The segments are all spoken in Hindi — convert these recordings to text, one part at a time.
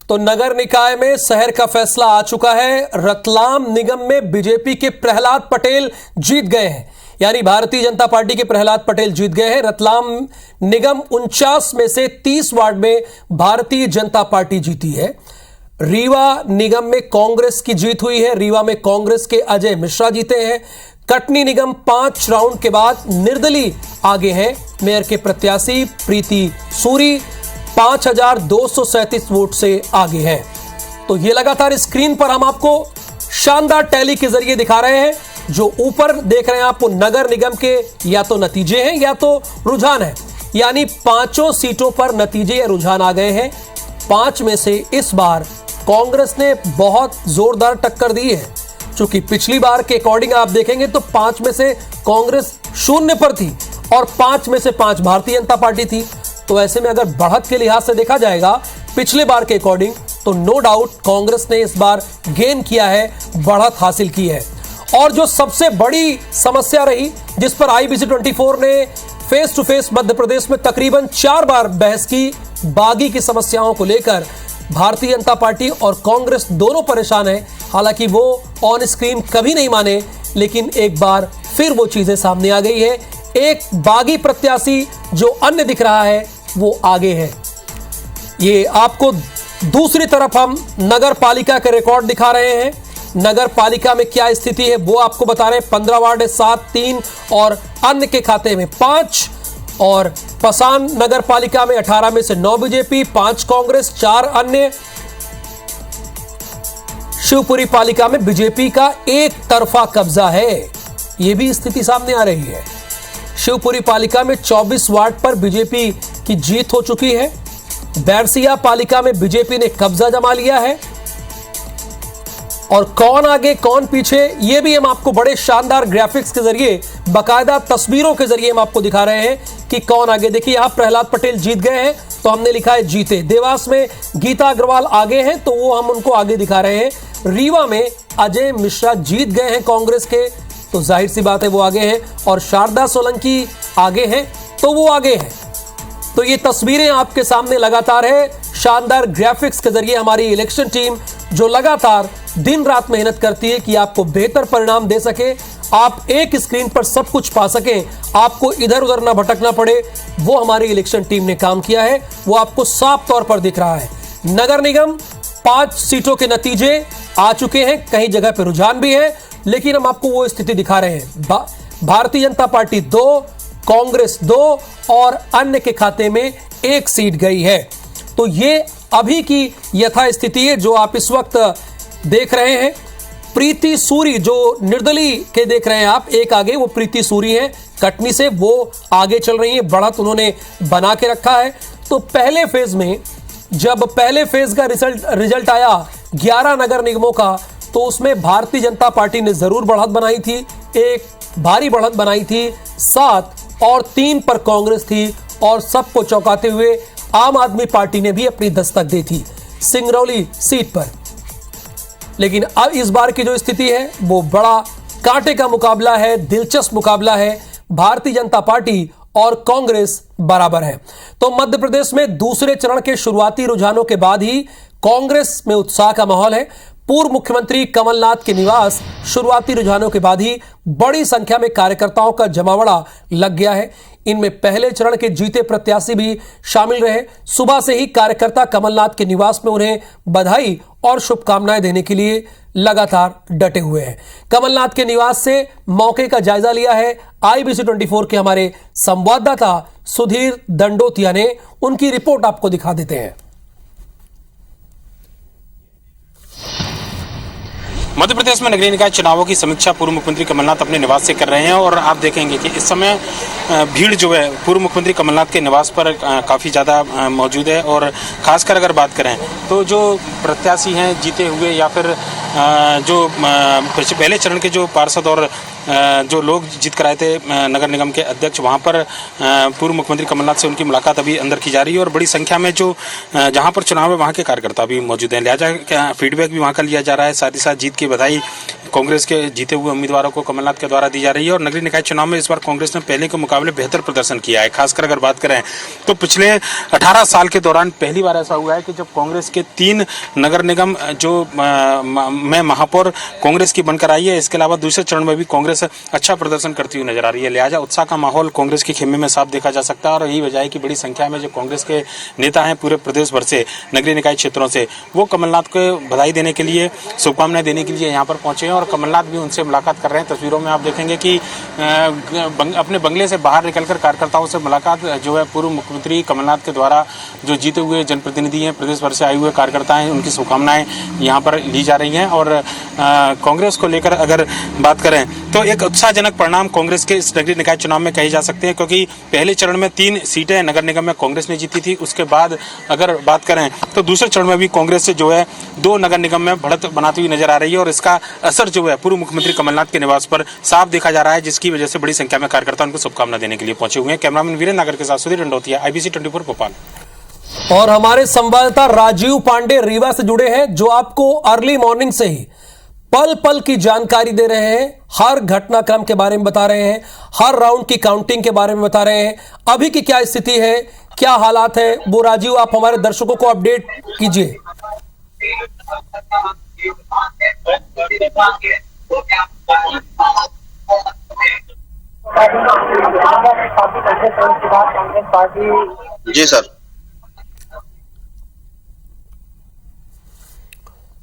तो नगर निकाय में शहर का फैसला आ चुका है। रतलाम निगम में बीजेपी के प्रहलाद पटेल जीत गए हैं, यानी भारतीय जनता पार्टी के प्रहलाद पटेल जीत गए हैं। रतलाम निगम 49 में से 30 वार्ड में भारतीय जनता पार्टी जीती है। रीवा निगम में कांग्रेस की जीत हुई है। रीवा में कांग्रेस के अजय मिश्रा जीते हैं। कटनी निगम 5 राउंड के बाद निर्दलीय आगे हैं। मेयर के प्रत्याशी प्रीति सूरी 5237 वोट से आगे हैं। तो ये लगातार स्क्रीन पर हम आपको शानदार टैली के जरिए दिखा रहे हैं। जो ऊपर देख रहे हैं आपको नगर निगम के या तो नतीजे हैं या तो रुझान है, यानी 5 सीटों पर नतीजे या रुझान आ गए हैं। 5 में से इस बार कांग्रेस ने बहुत जोरदार टक्कर दी है। चूंकि पिछली बार के अकॉर्डिंग आप देखेंगे तो 5 में से कांग्रेस 0 पर थी और 5 में से 5 भारतीय जनता पार्टी थी। तो ऐसे में अगर बढ़त के लिहाज से देखा जाएगा पिछले बार के अकॉर्डिंग, तो नो डाउट कांग्रेस ने इस बार गेन किया है, बढ़त हासिल की है। और जो सबसे बड़ी समस्या रही, जिस पर IBC 24 ने face to face Madhya Pradesh में तकरीबन 4 बार बहस की, बागी की समस्याओं को लेकर भारतीय जनता पार्टी और कांग्रेस दोनों परेशान है। हालांकि वो ऑन स्क्रीन कभी नहीं माने, लेकिन एक बार फिर वो चीजें सामने आ गई है। एक बागी प्रत्याशी जो अन्य दिख रहा है वो आगे है। ये आपको दूसरी तरफ हम नगर पालिका के रिकॉर्ड दिखा रहे हैं। नगर पालिका में क्या स्थिति है वो आपको बता रहे हैं। 15 वार्ड है, 7, 3 और अन्य के खाते में 5। और पसान नगर पालिका में 18 में से 9 बीजेपी, 5 कांग्रेस, 4 अन्य। शिवपुरी पालिका में बीजेपी का एक तरफा कब्जा है, यह भी स्थिति सामने आ रही है। शिवपुरी पालिका में 24 वार्ड पर बीजेपी की जीत हो चुकी है। बैरसिया पालिका में बीजेपी ने कब्जा जमा लिया है। और कौन आगे कौन पीछे, यह भी हम आपको बड़े शानदार ग्राफिक्स के जरिए, बाकायदा तस्वीरों के जरिए हम आपको दिखा रहे हैं कि कौन आगे। देखिए यहां प्रहलाद पटेल जीत गए हैं तो हमने लिखा है जीते। देवास में गीता अग्रवाल आगे हैं तो वो हम उनको आगे दिखा रहे हैं। रीवा में अजय मिश्रा जीत गए हैं कांग्रेस के, तो जाहिर सी बात है वो आगे हैं। और शारदा सोलंकी आगे हैं तो वो आगे हैं। तो ये तस्वीरें आपके सामने लगातार है। शानदार ग्राफिक्स के जरिए हमारी इलेक्शन टीम जो लगातार दिन रात मेहनत करती है कि आपको बेहतर परिणाम दे सके, आप एक स्क्रीन पर सब कुछ पा सकें, आपको इधर उधर ना भटकना पड़े, वो हमारी इलेक्शन टीम ने काम किया है। वो आपको साफ तौर पर दिख रहा है। नगर निगम 5 सीटों के नतीजे आ चुके हैं, कहीं जगह पर रुझान भी है, लेकिन हम आपको वो स्थिति दिखा रहे हैं। भारतीय जनता पार्टी 2, कांग्रेस 2 और अन्य के खाते में 1 सीट गई है। तो ये अभी की यथा स्थिति है जो आप इस वक्त देख रहे हैं। प्रीति सूरी जो निर्दलीय के देख रहे हैं आप, एक आगे वो प्रीति सूरी हैं कटनी से, वो आगे चल रही है, बढ़त उन्होंने बना के रखा है। तो पहले फेज में जब पहले फेज का रिजल्ट आया 11 नगर निगमों का, तो उसमें भारतीय जनता पार्टी ने जरूर बढ़त बनाई थी, एक भारी बढ़त बनाई थी। 7 और 3 पर कांग्रेस थी और सबको चौंकाते हुए आम आदमी पार्टी ने भी अपनी दस्तक दी थी सिंगरौली सीट पर। लेकिन अब इस बार की जो स्थिति है वो बड़ा कांटे का मुकाबला है, दिलचस्प मुकाबला है। भारतीय जनता पार्टी और कांग्रेस बराबर है। तो मध्य प्रदेश में दूसरे चरण के शुरुआती रुझानों के बाद ही कांग्रेस में उत्साह का माहौल है। पूर्व मुख्यमंत्री कमलनाथ के निवास शुरुआती रुझानों के बाद ही बड़ी संख्या में कार्यकर्ताओं का जमावड़ा लग गया है। इनमें पहले चरण के जीते प्रत्याशी भी शामिल रहे। सुबह से ही कार्यकर्ता कमलनाथ के निवास में उन्हें बधाई और शुभकामनाएं देने के लिए लगातार डटे हुए हैं। कमलनाथ के निवास से मौके का जायजा लिया है IBC 24 के हमारे संवाददाता सुधीर दंडोतिया ने। उनकी रिपोर्ट आपको दिखा देते हैं। मध्य प्रदेश में नगरीय निकाय चुनावों की समीक्षा पूर्व मुख्यमंत्री कमलनाथ अपने निवास से कर रहे हैं और आप देखेंगे कि इस समय भीड़ जो है पूर्व मुख्यमंत्री कमलनाथ के निवास पर काफ़ी ज़्यादा मौजूद है। और खासकर अगर बात करें तो जो प्रत्याशी हैं जीते हुए या फिर जो पहले चरण के जो पार्षद और जो लोग जीत कर आए थे नगर निगम के अध्यक्ष, वहाँ पर पूर्व मुख्यमंत्री कमलनाथ से उनकी मुलाकात अभी अंदर की जा रही है और बड़ी संख्या में जो जहाँ पर चुनाव है वहाँ के कार्यकर्ता भी मौजूद हैं। लिहाजा फीडबैक भी वहाँ का लिया जा रहा है। साथ ही साथ जीत की बधाई कांग्रेस के जीते हुए उम्मीदवारों को कमलनाथ के द्वारा दी जा रही है। और नगरीय निकाय चुनाव में इस बार कांग्रेस ने पहले के मुकाबले बेहतर प्रदर्शन किया है। खासकर अगर बात करें तो पिछले 18 साल के दौरान पहली बार ऐसा हुआ है कि जब कांग्रेस के 3 नगर निगम जो में महापौर कांग्रेस की बनकर आई है, इसके अलावा दूसरे चरण में भी कांग्रेस अच्छा प्रदर्शन करती हुई नजर आ रही है। लिहाजा उत्साह का माहौल कांग्रेस के खेमे में साफ देखा जा सकता है और यही वजह है कि बड़ी संख्या में जो कांग्रेस के नेता हैं पूरे प्रदेश भर से, नगरीय निकाय क्षेत्रों से, वो कमलनाथ को बधाई देने के लिए, शुभकामनाएं देने के लिए यहाँ पर पहुंचे हैं और कमलनाथ भी उनसे मुलाकात कर रहे हैं। तस्वीरों में आप देखेंगे कि अपने बंगले से बाहर निकलकर कार्यकर्ताओं से मुलाकात जो है पूर्व मुख्यमंत्री कमलनाथ के द्वारा जो जीते हुए जनप्रतिनिधि हैं, प्रदेश भर से आए हुए कार्यकर्ता हैं, उनकी शुभकामनाएं यहाँ पर ली जा रही हैं। और कांग्रेस को लेकर अगर बात करें तो एक उत्साहजनक परिणाम कांग्रेस के इस नगरीय निकाय चुनाव में कहे जा सकते हैं, क्योंकि पहले चरण में 3 सीटें नगर निगम में कांग्रेस ने जीती थी। उसके बाद अगर बात करें तो दूसरे चरण में भी कांग्रेस से जो है 2 नगर निगम में बढ़त बनाती हुई नजर आ रही है और इसका असर जो है पूर्व मुख्यमंत्री कमलनाथ के निवास पर साफ देखा जा रहा है, जिसकी वजह से बड़ी संख्या में कार्यकर्ता उनको शुभकामना देने के लिए पहुंचे हुए हैं। कैमरामैन वीरेंद्र नागर के साथ सुधीर दंडोतिया, IBC 24 भोपाल। और हमारे संवाददाता राजीव पांडे रीवा से जुड़े हैं, जो आपको अर्ली मॉर्निंग से ही पल पल की जानकारी दे रहे हैं, हर घटनाक्रम के बारे में बता रहे हैं, हर राउंड की काउंटिंग के बारे में बता रहे हैं। अभी की क्या स्थिति है, क्या हालात है, वो राजीव आप हमारे दर्शकों को अपडेट कीजिए। जी सर।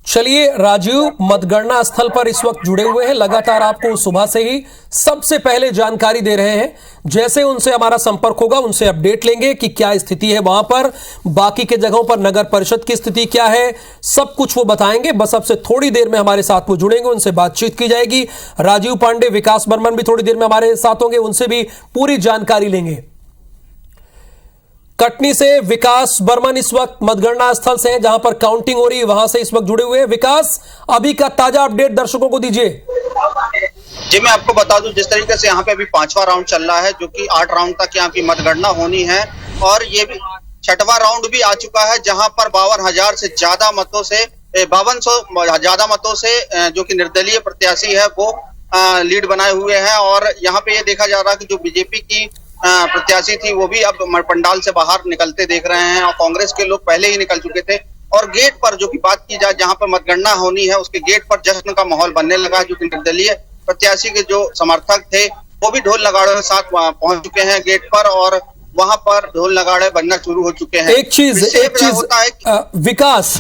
चलिए राजीव, मतगणना स्थल पर इस वक्त जुड़े हुए हैं, लगातार आपको सुबह से ही सबसे पहले जानकारी दे रहे हैं। जैसे उनसे हमारा संपर्क होगा उनसे अपडेट लेंगे कि क्या स्थिति है वहां पर, बाकी के जगहों पर नगर परिषद की स्थिति क्या है, सब कुछ वो बताएंगे। बस अब से थोड़ी देर में हमारे साथ वो जुड़ेंगे, उनसे बातचीत की जाएगी। राजीव पांडे, विकास बर्मन भी थोड़ी देर में हमारे साथ होंगे, उनसे भी पूरी जानकारी लेंगे। कटनी से विकास बर्मन इस वक्त मतगणना स्थल से हैं, जहां पर काउंटिंग हो रही है, वहां से इस वक्त जुड़े हुए हैं। विकास, अभी का ताजा अपडेट दर्शकों को दीजिए। जी, मैं आपको बता दूं, जिस तरीके से यहाँ पे अभी 5वां राउंड चल रहा है, जो कि 8 राउंड तक यहाँ की मतगणना होनी है, और ये भी 6वां राउंड भी आ चुका है, जहां पर 52,000 से ज्यादा मतों से 5200 ज्यादा मतों से जो कि निर्दलीय प्रत्याशी है वो लीड बनाए हुए हैं। और यहाँ पे ये देखा जा रहा है कि जो बीजेपी की प्रत्याशी थी वो भी अब पंडाल से बाहर निकलते देख रहे हैं, और कांग्रेस के लोग पहले ही निकल चुके थे। और गेट पर जो कि बात की जाए, जहां पर मतगणना होनी है, उसके गेट पर जश्न का माहौल बनने लगा, जो कि निर्दलीय प्रत्याशी के जो समर्थक थे वो भी ढोल नगाड़ों के साथ पहुंच चुके हैं गेट पर, और वहां पर ढोल नगाड़े बनना शुरू हो चुके हैं। एक चीज होता है विकास,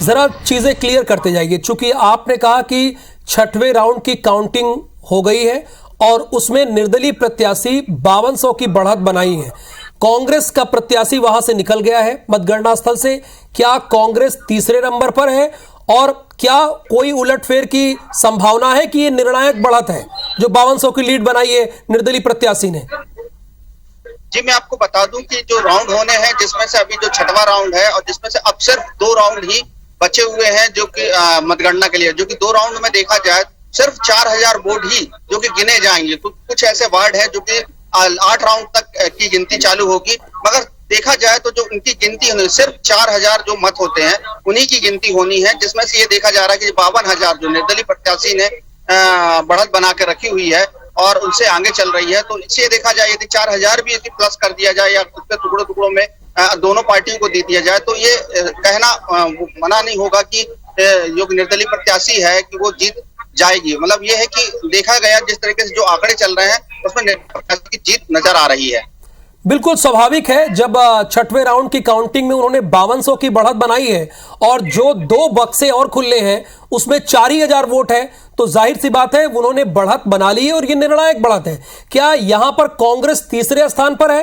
जरा चीजें क्लियर करते जाइए, चूंकि आपने कहा कि 6वें राउंड की काउंटिंग हो गई है और उसमें निर्दलीय प्रत्याशी 5200 की बढ़त बनाई है। कांग्रेस का प्रत्याशी वहां से निकल गया है मतगणना स्थल से। क्या कांग्रेस तीसरे नंबर पर है, और क्या कोई उलटफेर की संभावना है कि यह निर्णायक बढ़त है जो 5200 की लीड बनाई है निर्दलीय प्रत्याशी ने? जी, मैं आपको बता दूं कि जो राउंड होने हैं, जिसमें से अभी जो 6वां राउंड है, और जिसमें से अब सिर्फ 2 राउंड ही बचे हुए हैं जो कि मतगणना के लिए, जो कि 2 राउंड में देखा जाए सिर्फ 4000 वोट ही जो कि गिने जाएंगे। कुछ ऐसे वार्ड है जो कि 8 राउंड तक की गिनती चालू होगी, मगर देखा जाए तो जो उनकी गिनती होनी, सिर्फ 4000 जो मत होते हैं उन्हीं की गिनती होनी है, जिसमें से ये देखा जा रहा है कि 52,000 जो निर्दलीय प्रत्याशी ने बढ़त बना के रखी हुई है और उनसे आगे चल रही है। तो इससे देखा जाए यदि 4000 भी यदि प्लस कर दिया जाए या उसके टुकड़ों टुकड़ों में दोनों पार्टियों को दे दिया जाए, तो ये कहना मना नहीं होगा कि जो निर्दलीय प्रत्याशी है कि वो जीत जाएगी। मतलब ये है कि देखा गया जिस तरीके से जो आंकड़े चल रहे हैं उसमें की जीत नजर आ रही है। बिल्कुल स्वाभाविक है, जब 6वें राउंड की काउंटिंग में उन्होंने 5200 की बढ़त बनाई है और जो 2 बक्से और खुले हैं उसमें 4000 वोट है, तो जाहिर सी बात है उन्होंने बढ़त बना ली है और ये निर्णायक बढ़त है। क्या यहां पर कांग्रेस तीसरे स्थान पर है?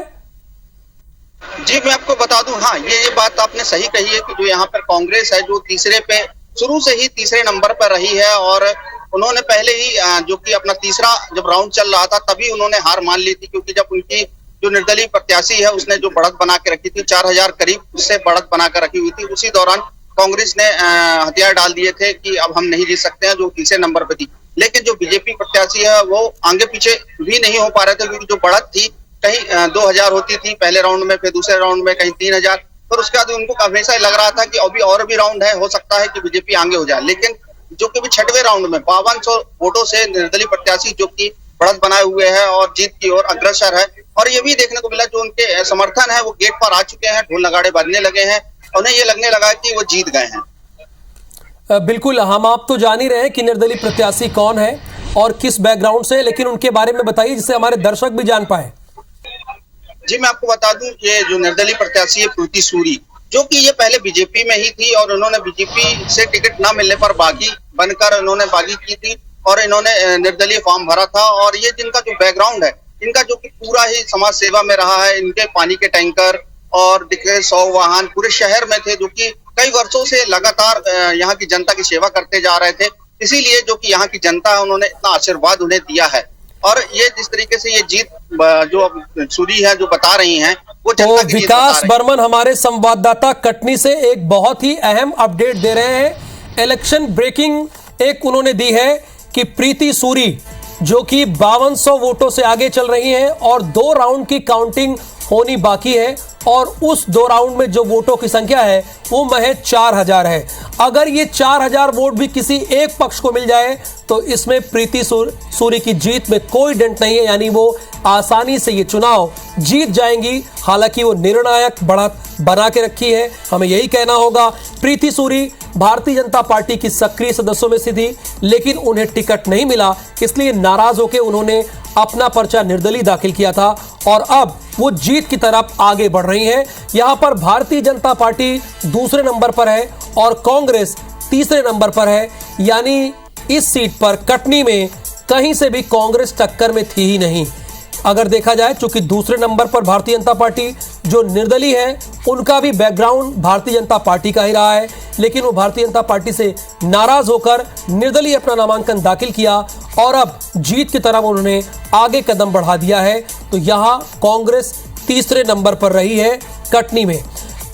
जी, मैं आपको बता दूं, हाँ, ये बात आपने सही कही है कि जो यहाँ पर कांग्रेस है जो तीसरे पे शुरू से ही तीसरे नंबर पर रही है, और उन्होंने पहले ही जो कि अपना तीसरा जब राउंड चल रहा था तभी उन्होंने हार मान ली थी, क्योंकि जब उनकी जो निर्दलीय प्रत्याशी है उसने जो बढ़त बना के रखी थी 4000 करीब, उससे बढ़त बना कर रखी हुई थी, उसी दौरान कांग्रेस ने हथियार डाल दिए थे कि अब हम नहीं जीत सकते हैं, जो तीसरे नंबर पर थी। लेकिन जो बीजेपी प्रत्याशी है वो आगे पीछे भी नहीं हो पा रहे थे, क्योंकि जो बढ़त थी कहीं 2000 होती थी पहले राउंड में, फिर दूसरे राउंड में कहीं 3000, पर उसके बाद उनको हमेशा लग रहा था कि अभी और भी राउंड है, हो सकता है कि बीजेपी आगे हो जाए। लेकिन जो कि 6वें राउंड में 5200 वोटों से निर्दलीय प्रत्याशी जो कि बढ़त बनाए हुए हैं और जीत की ओर अग्रसर है। और ये भी देखने को मिला जो उनके समर्थन है वो गेट पर आ चुके हैं, ढोल नगाड़े बजने लगे हैं, उन्हें ये लगने लगा कि वो जीत गए हैं। बिल्कुल, हम आप तो जान ही रहे हैं कि निर्दलीय प्रत्याशी कौन है और किस बैकग्राउंड से, लेकिन उनके बारे में बताइए जिससे हमारे दर्शक भी जान पाए। जी मैं आपको बता दूं कि जो निर्दलीय प्रत्याशी है प्रीति सूरी, जो कि ये पहले बीजेपी में ही थी और उन्होंने बीजेपी से टिकट ना मिलने पर बागी बनकर उन्होंने बागी की थी और इन्होंने निर्दलीय फॉर्म भरा था। और ये जिनका जो बैकग्राउंड है, इनका जो कि पूरा ही समाज सेवा में रहा है, इनके पानी के टैंकर और 100 वाहन पूरे शहर में थे, जो कि कई वर्षों से लगातार यहाँ की जनता की सेवा करते जा रहे थे। इसीलिए जो कि यहाँ की जनता है उन्होंने इतना आशीर्वाद उन्हें दिया है। और ये जिस तरीके से ये जीत जो सूरी है जो बता रही हैं वो जनता की विकास बर्मन हमारे संवाददाता कटनी से एक बहुत ही अहम अपडेट दे रहे हैं। इलेक्शन ब्रेकिंग एक उन्होंने दी है कि प्रीति सूरी जो कि 5200 वोटों से आगे चल रही हैं और 2 राउंड की काउंटिंग होनी बाकी है और उस 2 राउंड में जो वोटों की संख्या है वो महज 4000 है। अगर ये 4000 वोट भी किसी एक पक्ष को मिल जाए तो इसमें प्रीति सूरी की जीत में कोई डेंट नहीं है, यानी वो आसानी से ये चुनाव जीत जाएंगी। हालांकि वो निर्णायक बढ़त बना के रखी है, हमें यही कहना होगा। प्रीति सूरी भारतीय जनता पार्टी की सक्रिय सदस्यों में से थी, लेकिन उन्हें टिकट नहीं मिला, इसलिए नाराज होकर उन्होंने अपना पर्चा निर्दलीय दाखिल किया था और अब वो जीत की तरफ आगे बढ़ रही हैं। यहां पर भारतीय जनता पार्टी दूसरे नंबर पर है और कांग्रेस तीसरे नंबर पर है, यानी इस सीट पर कटनी में कहीं से भी कांग्रेस टक्कर में थी ही नहीं। अगर देखा जाए, चूंकि दूसरे नंबर पर भारतीय जनता पार्टी, जो निर्दलीय है उनका भी बैकग्राउंड भारतीय जनता पार्टी का ही रहा है, लेकिन वो भारतीय जनता पार्टी से नाराज होकर निर्दलीय अपना नामांकन दाखिल किया और अब जीत की तरफ उन्होंने आगे कदम बढ़ा दिया है। तो यहां कांग्रेस तीसरे नंबर पर रही है कटनी में।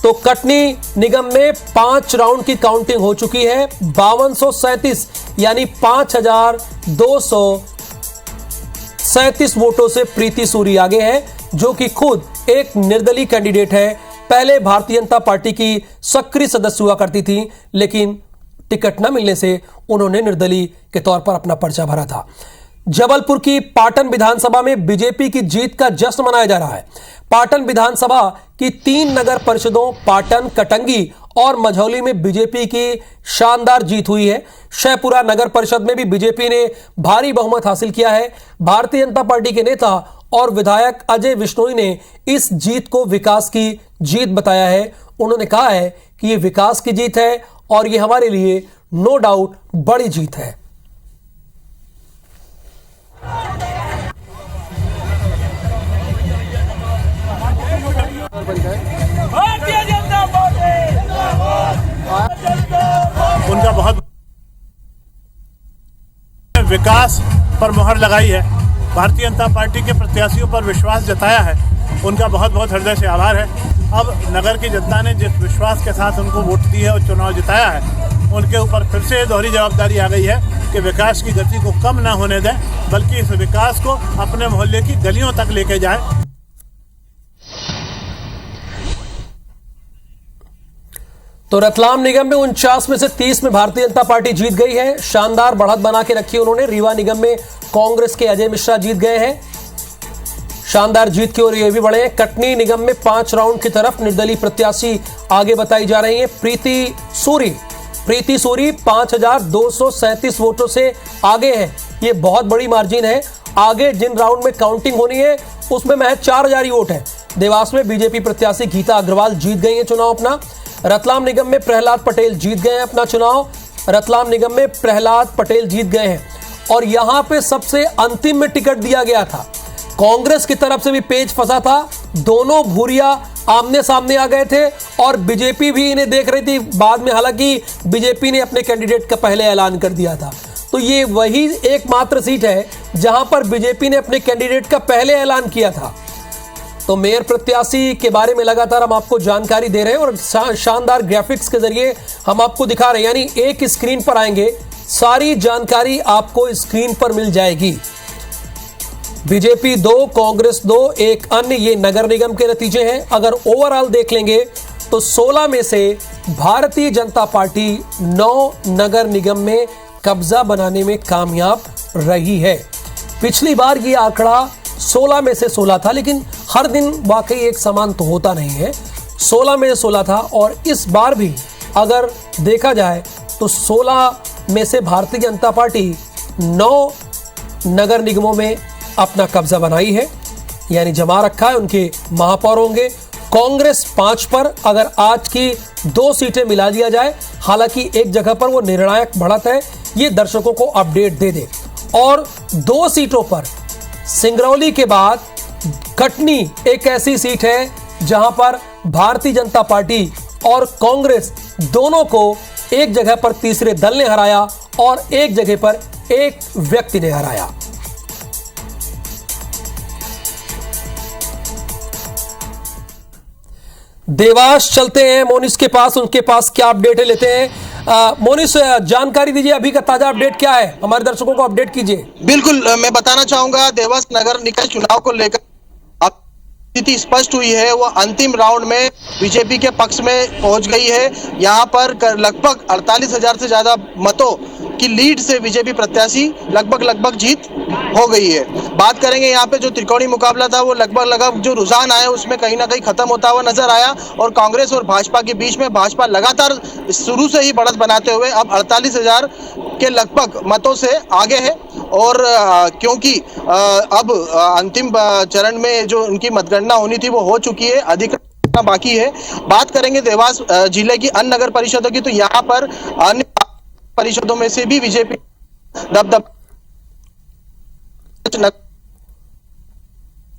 तो कटनी निगम में 5 राउंड की काउंटिंग हो चुकी है। 5237 यानी 5237 वोटों से प्रीति सूरी आगे है, जो कि खुद एक निर्दलीय कैंडिडेट है। पहले भारतीय जनता पार्टी की सक्रिय सदस्य हुआ करती थी, लेकिन टिकट न मिलने से उन्होंने निर्दलीय के तौर पर अपना पर्चा भरा था। जबलपुर की पाटन विधानसभा में बीजेपी की जीत का जश्न मनाया जा रहा है। पाटन विधानसभा की 3 नगर परिषदों पाटन, कटंगी और मझौली में बीजेपी की शानदार जीत हुई है। शहपुरा नगर परिषद में भी बीजेपी ने भारी बहुमत हासिल किया है। भारतीय जनता पार्टी के नेता और विधायक अजय विश्नोई ने इस जीत को विकास की जीत बताया है। उन्होंने कहा है कि यह विकास की जीत है और यह हमारे लिए नो डाउट बड़ी जीत है। भारतीय जनता पार्टी उनका बहुत विकास पर मुहर लगाई है। भारतीय जनता पार्टी के प्रत्याशियों पर विश्वास जताया है, उनका बहुत बहुत हृदय से आभार है। अब नगर की जनता ने जिस विश्वास के साथ उनको वोट दी है और चुनाव जिताया है, उनके ऊपर फिर से दोहरी जवाबदारी आ गई है कि विकास की गति को कम ना होने दें, बल्कि इस विकास को अपने मोहल्ले की गलियों तक लेके जाएं। तो रतलाम निगम में 49 में से 30 में भारतीय जनता पार्टी जीत गई है। शानदार बढ़त बना के रखी उन्होंने। रीवा निगम में कांग्रेस के अजय मिश्रा जीत गए हैं, शानदार जीत की ओर ये भी बढ़े हैं। कटनी निगम में 5 राउंड की तरफ निर्दलीय प्रत्याशी आगे बताई जा रही है। प्रीति सूरी 5237 वोटों से आगे है, ये बहुत बड़ी मार्जिन है। आगे जिन राउंड में काउंटिंग होनी है उसमें महज 4000 ही वोट है। देवास में बीजेपी प्रत्याशी गीता अग्रवाल जीत गई है चुनाव अपना। रतलाम निगम में प्रहलाद पटेल जीत गए हैं अपना चुनाव। रतलाम निगम में प्रहलाद पटेल जीत गए हैं और यहां पे सबसे अंतिम में टिकट दिया गया था। कांग्रेस की तरफ से भी पेच फंसा था, दोनों भूरिया आमने सामने आ गए थे और बीजेपी भी इन्हें देख रही थी। बाद में हालांकि बीजेपी ने अपने कैंडिडेट का पहले ऐलान कर दिया था। तो ये वही एकमात्र सीट है जहां पर बीजेपी ने अपने कैंडिडेट का पहले ऐलान किया था। तो मेयर प्रत्याशी के बारे में लगातार हम आपको जानकारी दे रहे हैं और शानदार ग्राफिक्स के जरिए हम आपको दिखा रहे हैं। यानी एक स्क्रीन पर आएंगे सारी जानकारी आपको स्क्रीन पर मिल जाएगी। बीजेपी 2, कांग्रेस 2, एक अन्य, ये नगर निगम के नतीजे हैं। अगर ओवरऑल देख लेंगे तो 16 में से भारतीय जनता पार्टी 9 नगर निगम में कब्जा बनाने में कामयाब रही है। पिछली बार ये आंकड़ा 16 में से 16 था, लेकिन हर दिन वाकई एक समान तो होता नहीं है। 16 में से 16 था और इस बार भी अगर देखा जाए तो 16 में से भारतीय जनता पार्टी 9 नगर निगमों में अपना कब्जा बनाई है, यानी जमा रखा है। उनके महापौर होंगे। कांग्रेस 5 पर, अगर आज की 2 सीटें मिला दिया जाए, हालांकि एक जगह पर वो निर्णायक बढ़त है, ये दर्शकों को अपडेट दे दे। और 2 सीटों पर सिंगरौली के बाद कटनी एक ऐसी सीट है जहां पर भारतीय जनता पार्टी और कांग्रेस दोनों को एक जगह पर तीसरे दल ने हराया और एक जगह पर एक व्यक्ति ने हराया। देवास चलते हैं मोनिस के पास, उनके पास क्या अपडेट है लेते हैं। मोनिस, जानकारी दीजिए, अभी का ताजा अपडेट क्या है, हमारे दर्शकों को अपडेट कीजिए। बिल्कुल, मैं बताना चाहूंगा देवास नगर निकाय चुनाव को लेकर अब स्थिति स्पष्ट हुई है। वो अंतिम राउंड में बीजेपी के पक्ष में पहुंच गई है। यहां पर लगभग 48,000 से ज्यादा मतों की लीड से बीजेपी प्रत्याशी लगभग जीत हो गई है। बात करेंगे यहाँ पे जो त्रिकोणीय मुकाबला था, वो लगभग जो रुझान आया उसमें कहीं ना कहीं खत्म होता हुआ नजर आया और कांग्रेस और भाजपा के बीच में भाजपा लगातार शुरू से ही बढ़त बनाते हुए अब 48,000 के लगभग मतों से आगे है। और क्योंकि अब अंतिम चरण में जो उनकी मतगणना होनी थी वो हो चुकी है, अधिक बाकी है। बात करेंगे देवास जिले की अन्य नगर परिषदों की, तो यहाँ पर अन्य परिषदों में से भी बीजेपी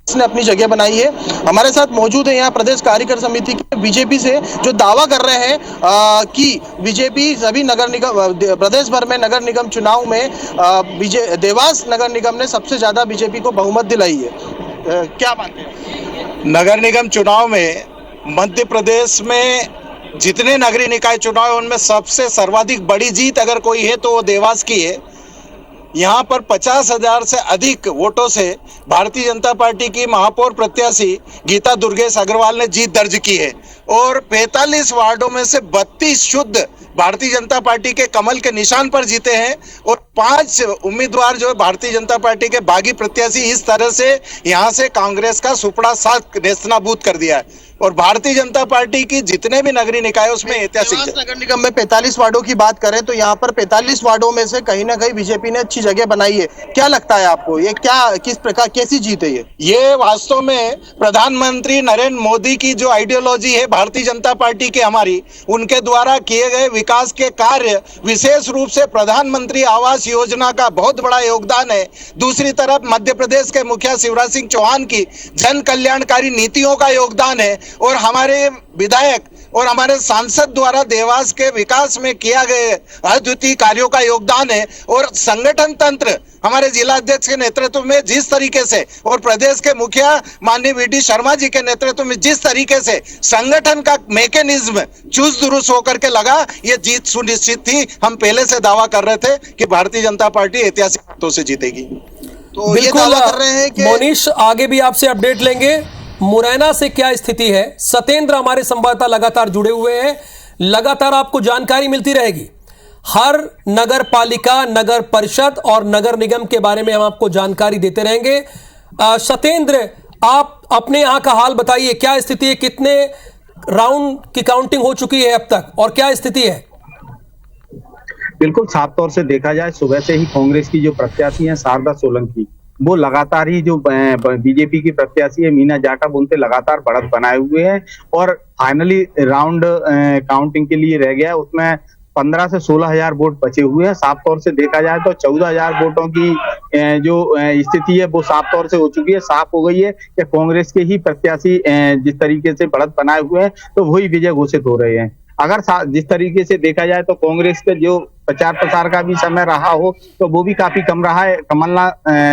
ने अपनी जगह बनाई है। हमारे साथ मौजूद है यहाँ प्रदेश कार्यकारिणी समिति के बीजेपी से, जो दावा कर रहे हैं कि बीजेपी सभी नगर निगम प्रदेश भर में नगर निगम चुनाव में देवास नगर निगम ने सबसे ज्यादा बीजेपी को बहुमत दिलाई है। क्या मानते हैं? नगर निगम चुनाव में मध्य प्रदेश में जितने नगरीय निकाय चुनाव उनमें सबसे सर्वाधिक बड़ी जीत अगर कोई है तो वो देवास की है। यहाँ पर 50,000 से अधिक वोटों से भारतीय जनता पार्टी की महापौर प्रत्याशी गीता दुर्गेश अग्रवाल ने जीत दर्ज की है और 45 वार्डों में से 32 शुद्ध भारतीय जनता पार्टी के कमल के निशान पर जीते हैं और 5 उम्मीदवार जो है भारतीय जनता पार्टी के बागी प्रत्याशी, इस तरह से यहाँ से कांग्रेस का सुपड़ा साथ नेस्तनाबूद कर दिया है। और भारतीय जनता पार्टी की जितने भी नगरीय निकाय उसमें ऐतिहासिक नगर निगम में 45 वार्डों की बात करें तो यहाँ पर 45 वार्डों में से कहीं ना कहीं बीजेपी ने अच्छी जगह बनाई है। क्या लगता है आपको, ये क्या किस प्रकार कैसी जीत है ये वास्तव में प्रधानमंत्री नरेंद्र मोदी की जो आइडियोलॉजी है भारतीय जनता पार्टी की, हमारी उनके द्वारा किए गए विकास के कार्य, विशेष रूप से प्रधानमंत्री आवास योजना का बहुत बड़ा योगदान है। दूसरी तरफ मध्य प्रदेश के मुखिया शिवराज सिंह चौहान की जन कल्याणकारी नीतियों का योगदान है और हमारे विधायक और हमारे सांसद द्वारा देवास के विकास में किया गए अद्वितीय कार्यों का योगदान है। और संगठन तंत्र हमारे जिला अध्यक्ष के नेतृत्व में जिस तरीके से और प्रदेश के मुखिया माननीय वीडी शर्मा जी के नेतृत्व में जिस तरीके से संगठन का मैकेनिज्म चुस्त दुरुस्त होकर के लगा, ये जीत सुनिश्चित थी। हम पहले से दावा कर रहे थे कि भारतीय जनता पार्टी ऐतिहासिक मतों से जीतेगी। तो ये दावा कर रहे हैं कि मोनिश, आगे भी आपसे अपडेट लेंगे। मुरैना से क्या स्थिति है? सत्येंद्र हमारे संवाददाता लगातार जुड़े हुए हैं, लगातार आपको जानकारी मिलती रहेगी। हर नगर पालिका, नगर परिषद और नगर निगम के बारे में हम आपको जानकारी देते रहेंगे। सत्येंद्र, आप अपने यहाँ का हाल बताइए, क्या स्थिति है? कितने राउंड की काउंटिंग हो चुकी है अब तक और क्या स्थिति है? बिल्कुल साफ तौर से देखा जाए, सुबह से ही कांग्रेस की जो प्रत्याशी हैं शारदा सोलंकी, वो लगातार ही जो बीजेपी की प्रत्याशी है मीना जाटव, उनसे लगातार बढ़त बनाए हुए हैं और फाइनली राउंड काउंटिंग के लिए रह गया, उसमें 15 से 16,000 वोट बचे हुए हैं। साफ तौर से देखा जाए तो 14,000 वोटों की जो स्थिति है वो साफ तौर से हो चुकी है, साफ हो गई है कि कांग्रेस के ही प्रत्याशी जिस तरीके से बढ़त बनाए हुए हैं तो वही विजय घोषित हो रहे हैं। अगर जिस तरीके से देखा जाए तो कांग्रेस के जो प्रचार प्रसार का भी समय रहा हो तो वो भी काफी कम रहा है।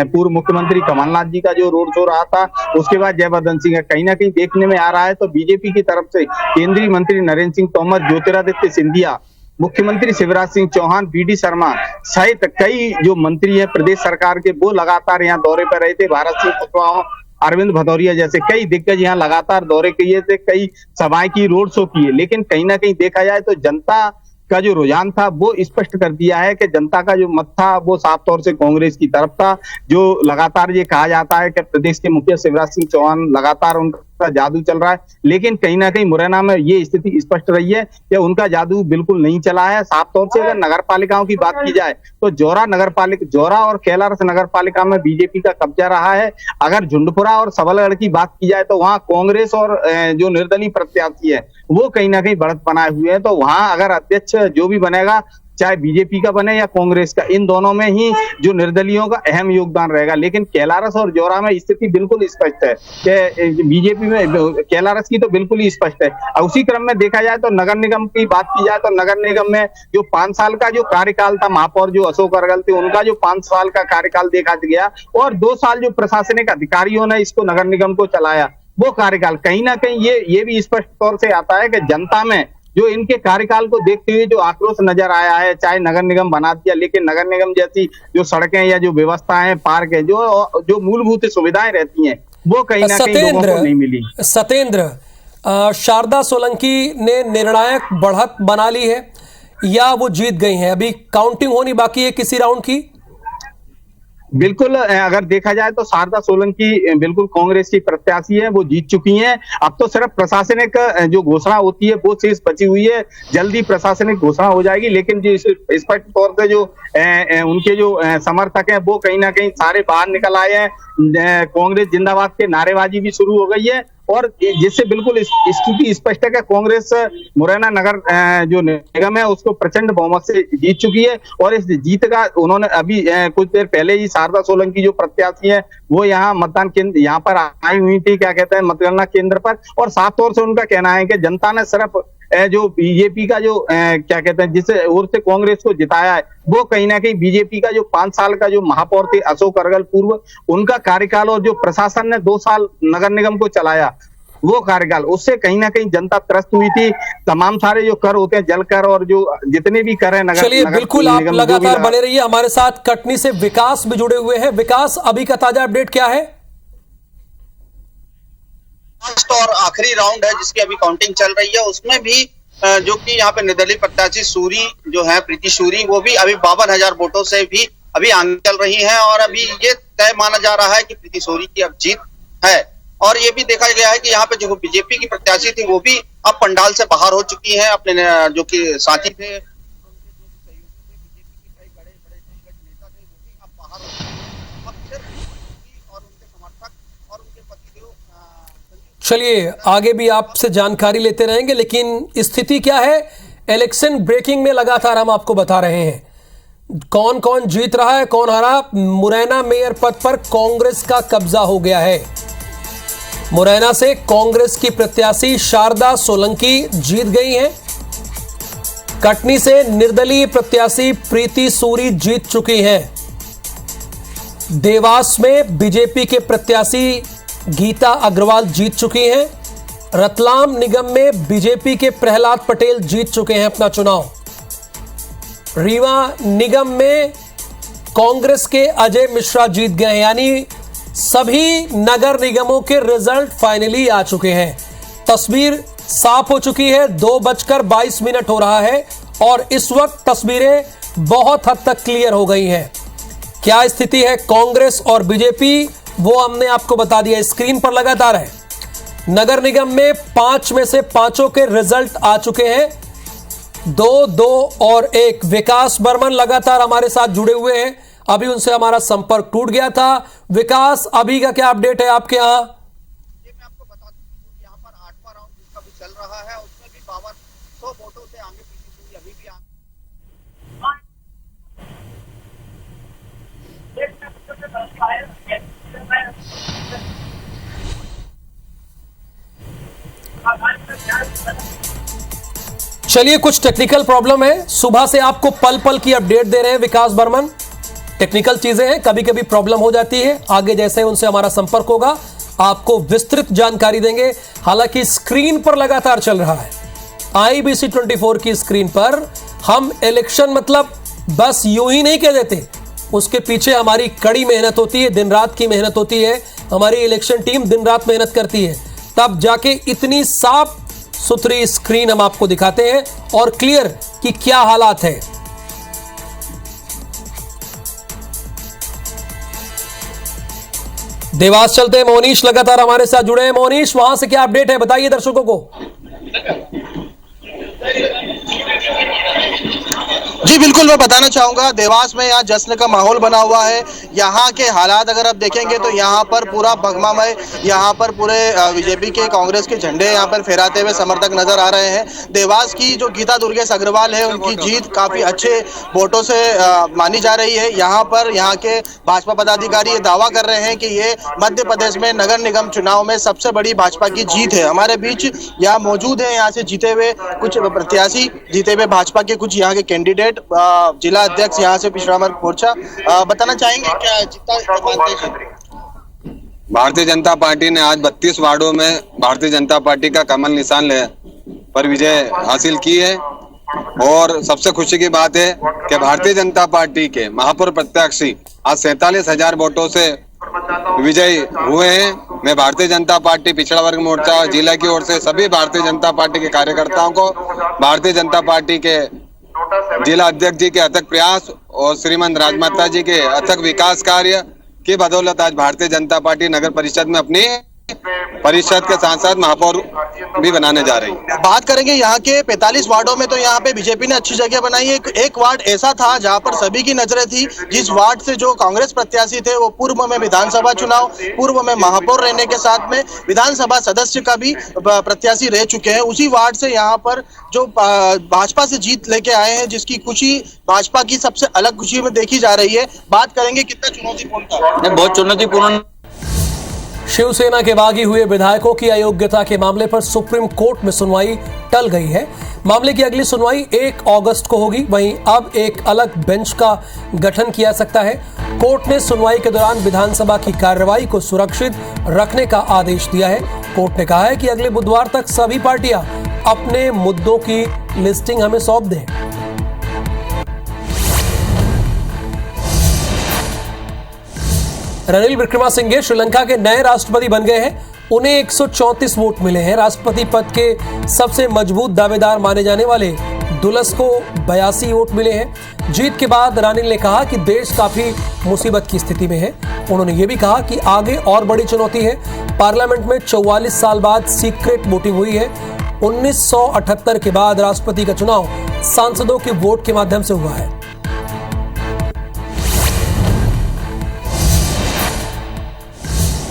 पूर्व मुख्यमंत्री कमलनाथ जी का जो रोड शो रहा था, उसके बाद जयवर्धन सिंह, कहीं ना कहीं देखने में आ रहा है तो बीजेपी की तरफ से केंद्रीय मंत्री नरेंद्र सिंह तोमर, ज्योतिरादित्य सिंधिया मुख्यमंत्री शिवराज सिंह चौहान, बीडी शर्मा सहित कई जो मंत्री हैं प्रदेश सरकार के, वो लगातार यहाँ दौरे पर रहे थे। भारत सिंह कुशवाहा, अरविंद भदौरिया जैसे कई दिग्गज यहाँ लगातार दौरे किए थे, कई सभाएं की, रोड शो किए। लेकिन कहीं ना कहीं देखा जाए तो जनता का जो रुझान था वो स्पष्ट कर दिया है कि जनता का जो मत था वो साफ तौर से कांग्रेस की तरफ था। जो लगातार ये कहा जाता है कि प्रदेश के मुखिया शिवराज सिंह चौहान लगातार उनका जादू चल रहा है, लेकिन कहीं ना कहीं मुरैना में ये स्थिति स्पष्ट रही है कि उनका जादू बिल्कुल नहीं चला है। साफ तौर से अगर नगर पालिकाओं की बात की जाए तो जोरा और कैलारस नगर पालिका में बीजेपी का कब्जा रहा है। अगर झुंडपुरा और सबलगढ़ की बात की जाए तो वहां कांग्रेस और जो निर्दलीय प्रत्याशी है वो कहीं ना कहीं बढ़त बनाए हुए हैं। तो वहां अगर अध्यक्ष जो भी बनेगा, चाहे बीजेपी का बने या कांग्रेस का, इन दोनों में ही जो निर्दलीयों का अहम योगदान रहेगा। लेकिन कैलारस और जोरा में स्थिति बिल्कुल स्पष्ट है कि बीजेपी में, कैलारस की तो बिल्कुल ही स्पष्ट है। और उसी क्रम में देखा जाए तो नगर निगम की बात की जाए तो नगर निगम में जो 5 साल का जो कार्यकाल था, महापौर जो अशोक अर्गल थे उनका जो 5 साल का कार्यकाल देखा गया, और 2 साल जो प्रशासनिक अधिकारियों ने इसको नगर निगम को चलाया, वो कार्यकाल कहीं ना कहीं ये भी स्पष्ट तौर से आता है कि जनता में जो इनके कार्यकाल को देखते हुए जो आक्रोश नजर आया है। चाहे नगर निगम बना दिया, लेकिन नगर निगम जैसी जो सड़कें या जो व्यवस्थाएं, पार्क है, जो मूलभूत सुविधाएं रहती हैं, वो कहीं ना कहीं लोगों को नहीं मिली। सत्येंद्र, शारदा सोलंकी ने निर्णायक बढ़त बना ली है या वो जीत गई हैं? अभी काउंटिंग होनी बाकी है किसी राउंड की? बिल्कुल, अगर देखा जाए तो शारदा सोलंकी बिल्कुल कांग्रेस की प्रत्याशी है, वो जीत चुकी हैं। अब तो सिर्फ प्रशासनिक जो घोषणा होती है वो शेष बची हुई है, जल्दी प्रशासनिक घोषणा हो जाएगी। लेकिन जो स्पष्ट तौर से जो उनके जो समर्थक हैं वो कहीं ना कहीं सारे बाहर निकल आए हैं। कांग्रेस जिंदाबाद के नारेबाजी भी शुरू हो गई है, और जिससे बिल्कुल स्थिति स्पष्ट है कि कांग्रेस मुरैना नगर जो निगम है उसको प्रचंड बहुमत से जीत चुकी है। और इस जीत का उन्होंने अभी कुछ देर पहले ही शारदा सोलंकी जो प्रत्याशी है वो यहाँ मतदान केंद्र यहाँ पर आई हुई थी, क्या कहते हैं, मतगणना केंद्र पर। और साफ तौर से उनका कहना है कि जनता ने सिर्फ जो बीजेपी का जो क्या कहते हैं जिस ओर से कांग्रेस को जिताया है, वो कहीं ना कहीं बीजेपी का जो 5 साल का जो महापौर थे अशोक अर्गल पूर्व, उनका कार्यकाल, और जो प्रशासन ने 2 साल नगर निगम को चलाया वो कार्यकाल, उससे कहीं ना कहीं जनता त्रस्त हुई थी। तमाम सारे जो कर होते हैं, जल कर और जो जितने भी कर है नगर, चलिए बिल्कुल आप लगातार बने रहिए हमारे साथ। कटनी से विकास भी जुड़े हुए हैं। विकास, अभी का ताजा अपडेट क्या है? और आखिरी राउंड है जिसकी अभी काउंटिंग चल रही है, उसमें भी जो कि यहाँ पे निर्दलीय प्रत्याशी सूरी जो है, प्रीति सूरी, वो भी अभी 52,000 वोटों से भी अभी आगे चल रही हैं। और अभी ये तय माना जा रहा है कि प्रीति सूरी की अब जीत है। और ये भी देखा गया है कि यहाँ पे जो बीजेपी की प्रत्याशी थी वो भी अब पंडाल से बाहर हो चुकी है। अपने जो कि साथी थे, चलिए आगे भी आपसे जानकारी लेते रहेंगे, लेकिन स्थिति क्या है इलेक्शन ब्रेकिंग में लगातार हम आपको बता रहे हैं कौन कौन जीत रहा है, कौन हारा। मुरैना मेयर पद पर कांग्रेस का कब्जा हो गया है। मुरैना से कांग्रेस की प्रत्याशी शारदा सोलंकी जीत गई हैं। कटनी से निर्दलीय प्रत्याशी प्रीति सूरी जीत चुकी हैं। देवास में बीजेपी के प्रत्याशी गीता अग्रवाल जीत चुकी हैं। रतलाम निगम में बीजेपी के प्रहलाद पटेल जीत चुके हैं अपना चुनाव। रीवा निगम में कांग्रेस के अजय मिश्रा जीत गए हैं। यानी सभी नगर निगमों के रिजल्ट फाइनली आ चुके हैं। तस्वीर साफ हो चुकी है। 2:22 हो रहा है और इस वक्त तस्वीरें बहुत हद तक क्लियर हो गई हैं। क्या स्थिति है कांग्रेस और बीजेपी, वो हमने आपको बता दिया, स्क्रीन पर लगातार है। नगर निगम में 5 में से 5 के रिजल्ट आ चुके हैं, 2, 2 और 1। विकास बर्मन लगातार हमारे साथ जुड़े हुए हैं, अभी उनसे हमारा संपर्क टूट गया था। विकास, अभी का क्या अपडेट है आपके यहाँ? मैं आपको बता दूं यहाँ पर 8वां राउंड जिसका भी चल रहा है उसमें भी 5200 वोटों से आगे पीछे अभी भी चलिए, कुछ टेक्निकल प्रॉब्लम है, सुबह से आपको पल पल की अपडेट दे रहे हैं विकास बर्मन। टेक्निकल चीजें हैं, कभी कभी प्रॉब्लम हो जाती है। आगे जैसे उनसे हमारा संपर्क होगा आपको विस्तृत जानकारी देंगे। हालांकि स्क्रीन पर लगातार चल रहा है, IBC 24 की स्क्रीन पर हम इलेक्शन मतलब बस यूं ही नहीं कह देते, उसके पीछे हमारी कड़ी मेहनत होती है, दिन रात की मेहनत होती है। हमारी इलेक्शन टीम दिन रात मेहनत करती है, तब जाके इतनी साफ सुथरी स्क्रीन हम आपको दिखाते हैं और क्लियर कि क्या हालात है। देवास चलते हैं, मोनीश लगातार हमारे साथ जुड़े हैं। मोनीश, वहां से क्या अपडेट है, बताइए दर्शकों को। जी बिल्कुल, मैं बताना चाहूंगा देवास में यहाँ जश्न का माहौल बना हुआ है। यहाँ के हालात अगर आप देखेंगे तो यहाँ पर पूरा भगमामय, यहाँ पर पूरे बीजेपी के कांग्रेस के झंडे यहाँ पर फहराते हुए समर्थक नजर आ रहे हैं। देवास की जो गीता दुर्गेश अग्रवाल है, उनकी जीत काफी अच्छे वोटों से मानी जा रही है। यहाँ पर यहाँ के भाजपा पदाधिकारी ये दावा कर रहे हैं कि ये मध्य प्रदेश में नगर निगम चुनाव में सबसे बड़ी भाजपा की जीत है। हमारे बीच यहाँ मौजूद है यहाँ से जीते हुए कुछ प्रत्याशी, जीते हुए भाजपा के कुछ यहाँ के कैंडिडेट, जिला अध्यक्ष यहाँ से पिछड़ा वर्ग मोर्चा, बताना चाहेंगे क्या जितना मानते हैं? भारतीय जनता पार्टी ने आज 32 वार्डों में भारतीय जनता पार्टी का कमल निशान पर विजय हासिल की है और सबसे खुशी की बात है कि भारतीय जनता पार्टी के महापौर प्रत्याशी आज 47,000 वोटों से विजयी हुए हैं। मैं भारतीय जनता पार्टी पिछड़ा वर्ग मोर्चा जिला की ओर से सभी भारतीय जनता पार्टी के कार्यकर्ताओं को भारतीय जनता पार्टी के जिला अध्यक्ष जी के अथक प्रयास और श्रीमंत राजमाता जी के अथक विकास कार्य की बदौलत आज भारतीय जनता पार्टी नगर परिषद में अपनी परिषद के साथ साथ महापौर भी बनाने जा रही है। बात करेंगे यहाँ के 45 वार्डों में, तो यहाँ पे बीजेपी ने अच्छी जगह बनाई है। एक वार्ड ऐसा था जहाँ पर सभी की नजरें थी, जिस वार्ड से जो कांग्रेस प्रत्याशी थे वो पूर्व में विधानसभा चुनाव, पूर्व में महापौर रहने के साथ में विधानसभा सदस्य का भी प्रत्याशी रह चुके हैं। उसी वार्ड से यहाँ पर जो भाजपा से जीत लेके आए हैं, जिसकी खुशी भाजपा की सबसे अलग खुशी में देखी जा रही है। बात करेंगे कितना चुनौतीपूर्ण था। बहुत चुनौतीपूर्ण। शिवसेना के बागी हुए विधायकों की अयोग्यता के मामले पर सुप्रीम कोर्ट में सुनवाई टल गई है। मामले की अगली सुनवाई 1 अगस्त को होगी। वहीं अब एक अलग बेंच का गठन किया सकता है। कोर्ट ने सुनवाई के दौरान विधानसभा की कार्रवाई को सुरक्षित रखने का आदेश दिया है। कोर्ट ने कहा है कि अगले बुधवार तक सभी पार्टियां अपने मुद्दों की लिस्टिंग हमें सौंप दें। रणिल विक्रमासिंघे श्रीलंका के नए राष्ट्रपति बन गए हैं। उन्हें 134 वोट मिले हैं। राष्ट्रपति पद के सबसे मजबूत दावेदार माने जाने वाले दुलस को 82 वोट मिले हैं। जीत के बाद रणिल ने कहा कि देश काफी मुसीबत की स्थिति में है। उन्होंने ये भी कहा कि आगे और बड़ी चुनौती है। पार्लियामेंट में 44 साल बाद सीक्रेट वोटिंग हुई है। 1978 के बाद राष्ट्रपति का चुनाव सांसदों के वोट के माध्यम से हुआ है।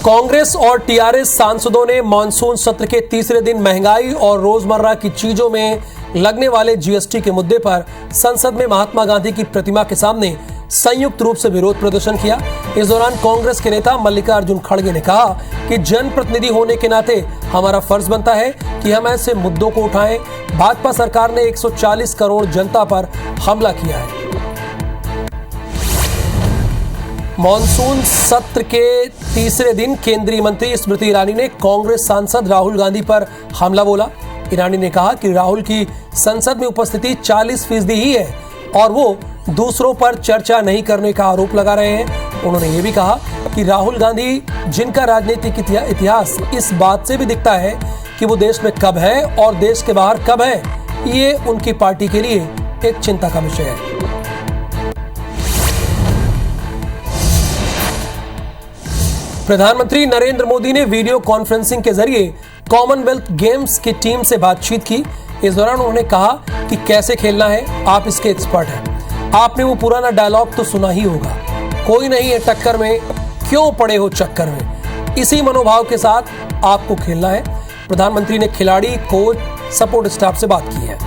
कांग्रेस और टीआरएस सांसदों ने मॉनसून सत्र के तीसरे दिन महंगाई और रोजमर्रा की चीजों में लगने वाले जीएसटी के मुद्दे पर संसद में महात्मा गांधी की प्रतिमा के सामने संयुक्त रूप से विरोध प्रदर्शन किया। इस दौरान कांग्रेस के नेता मल्लिकार्जुन खड़गे ने कहा कि जनप्रतिनिधि होने के नाते हमारा फर्ज बनता है कि हम ऐसे मुद्दों को उठाएं। भाजपा सरकार ने 140 करोड़ जनता पर हमला किया है। मॉनसून सत्र के तीसरे दिन केंद्रीय मंत्री स्मृति ईरानी ने कांग्रेस सांसद राहुल गांधी पर हमला बोला। ईरानी ने कहा कि राहुल की संसद में उपस्थिति 40% ही है और वो दूसरों पर चर्चा नहीं करने का आरोप लगा रहे हैं। उन्होंने ये भी कहा कि राहुल गांधी, जिनका राजनीतिक इतिहास इस बात से भी दिखता है कि वो देश में कब है और देश के बाहर कब है, ये उनकी पार्टी के लिए एक चिंता का विषय है। प्रधानमंत्री नरेंद्र मोदी ने वीडियो कॉन्फ्रेंसिंग के जरिए कॉमनवेल्थ गेम्स की टीम से बातचीत की। इस दौरान उन्होंने कहा कि कैसे खेलना है, आप इसके एक्सपर्ट हैं। आपने वो पुराना डायलॉग तो सुना ही होगा, कोई नहीं है टक्कर में, क्यों पड़े हो चक्कर में। इसी मनोभाव के साथ आपको खेलना है। प्रधानमंत्री ने खिलाड़ी, कोच, सपोर्ट स्टाफ से बात की है।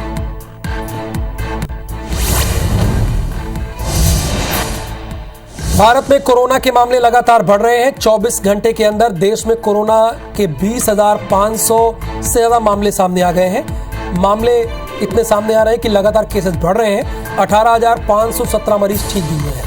भारत में कोरोना के मामले लगातार बढ़ रहे हैं। 24 घंटे के अंदर देश में कोरोना के 20,500 से ज्यादा मामले सामने आ गए हैं। मामले इतने सामने आ रहे हैं कि लगातार केसेस बढ़ रहे हैं। 18,517 मरीज ठीक भी हुए हैं।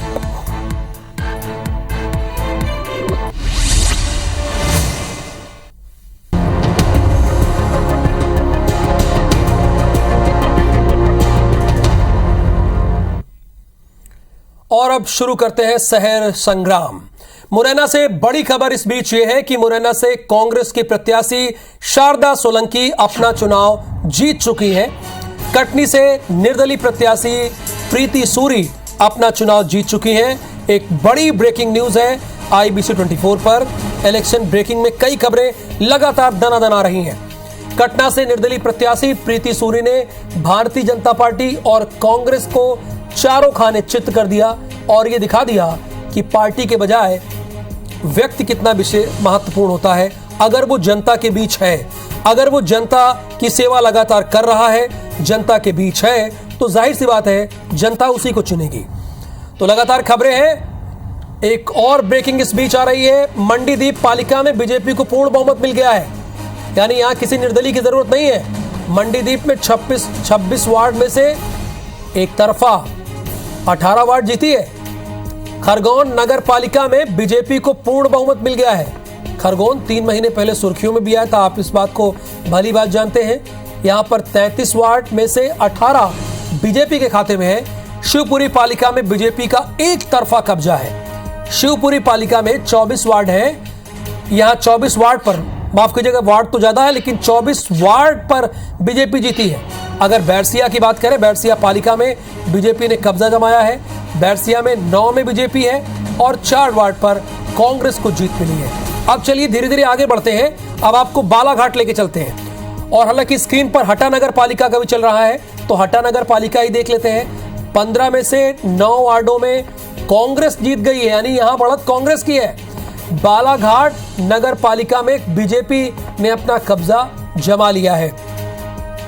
और अब शुरू करते हैं शहर संग्राम। मुरैना से बड़ी खबर इस बीच ये है कि मुरैना से कांग्रेस की प्रत्याशी शारदा सोलंकी अपना चुनाव जीत चुकी है। कटनी से निर्दलीय प्रत्याशी प्रीति सूरी अपना चुनाव जीत चुकी हैं। एक बड़ी ब्रेकिंग न्यूज है IBC 24 पर। इलेक्शन ब्रेकिंग में कई खबरें लगातार दनादन आ रही हैं। कटना से निर्दलीय प्रत्याशी प्रीति सूरी ने भारतीय जनता पार्टी और कांग्रेस को चारों खाने चित कर दिया और यह दिखा दिया कि पार्टी के बजाय व्यक्ति कितना विषय महत्वपूर्ण होता है। अगर वो जनता के बीच है, अगर वो जनता की सेवा लगातार कर रहा है, जनता के बीच है, तो जाहिर सी बात है जनता उसी को चुनेगी। तो लगातार खबरें हैं। एक और ब्रेकिंग इस बीच आ रही है। मंडीदीप पालिका में बीजेपी को पूर्ण बहुमत मिल गया है, यानी यहां किसी निर्दलीय की जरूरत नहीं है। मंडीदीप में 26 वार्ड में से एक तरफा 18 वार्ड जीती है। खरगोन नगर पालिका में बीजेपी को पूर्ण बहुमत मिल गया है। खरगोन 3 महीने पहले सुर्खियों में भी आया था, आप इस बात को भली बात जानते हैं। यहां पर 33 वार्ड में से 18 बीजेपी के खाते में है। शिवपुरी पालिका में बीजेपी का एक तरफा कब्जा है। शिवपुरी पालिका में 24 वार्ड है। यहां 24 वार्ड पर, माफ कीजिएगा वार्ड तो ज्यादा है, लेकिन 24 वार्ड पर बीजेपी जीती है। अगर बैरसिया की बात करें, बैरसिया पालिका में बीजेपी ने कब्जा जमाया है। बैरसिया में 9 में बीजेपी है और 4 वार्ड पर कांग्रेस को जीत मिली है। अब चलिए धीरे धीरे आगे बढ़ते हैं। अब आपको बालाघाट लेके चलते हैं और हालांकि स्क्रीन पर हटा नगर पालिका का भी चल रहा है, तो हटा नगर पालिका ही देख लेते हैं। 15 में से 9 वार्डों में कांग्रेस जीत गई है, यानी यहां बढ़त कांग्रेस की है। बालाघाट नगर पालिका में बीजेपी ने अपना कब्जा जमा लिया है।